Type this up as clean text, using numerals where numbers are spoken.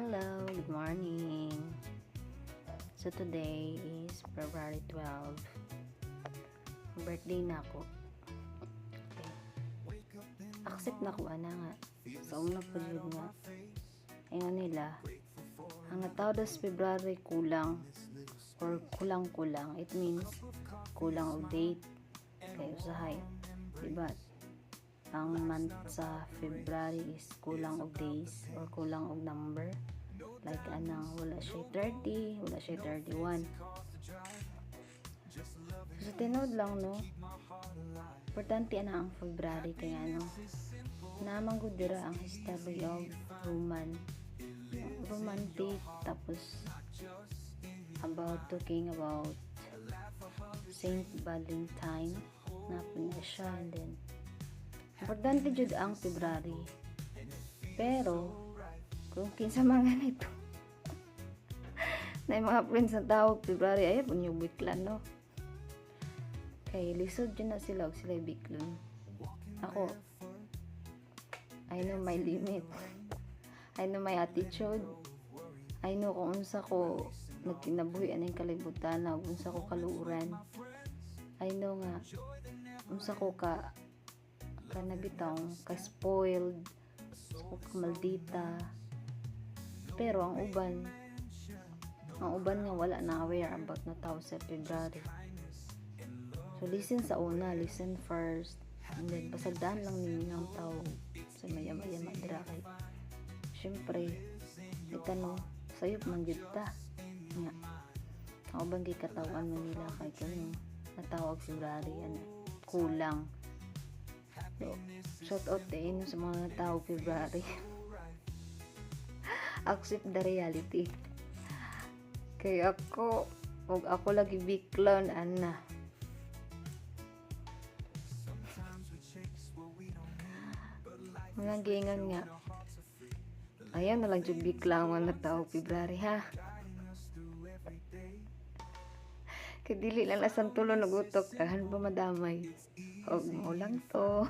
Hello, good morning. So today is February 12. Birthday na ako. Okay. Accept na ko ana nga. Sa una po yun nga. Ayun nila. Ang tao das February kulang or kulang-kulang. It means kulang og date. Kaya usahay. Diba? Ang month sa February is kulang og days or kulang og number. Like anang wala siya 30, wala siya 31. So tinod lang no. Importante ana ang February kay ano. Namang gud dira ang history of romantic tapos about talking about Saint Valentine na na siya, and then importante jud ang February. Pero kung kinsa mga nito na mga friends na tawag February ay pun yung biklan no. Kay lisod dyan na sila og sila biklon. Ako I know my limit. I know my attitude. I know kung unsa ko nagkinabuhi aning kalibutan na unsa ko kaluuran. I know nga unsa ko ka nabitang ka-spoiled, ka maldita. Pero ang uban nga wala na aware about na tao sa February. So listen sa una, listen first, and then pasagdaan lang ninyo ang tao sa maya-maya madira kay syempre itanong sayop man jud ta nga ang uban kay katawan mo nila kay kani natawag February ano kulang. So, shout out din sa mga tao February. Accept the reality. Kay ako lagi biklon ana. Mga gingan nga. Ayan na lang jud biklang na tao February ha. Kay dili lang asang tulo nagutok tahan pa madamay. Og mo lang to.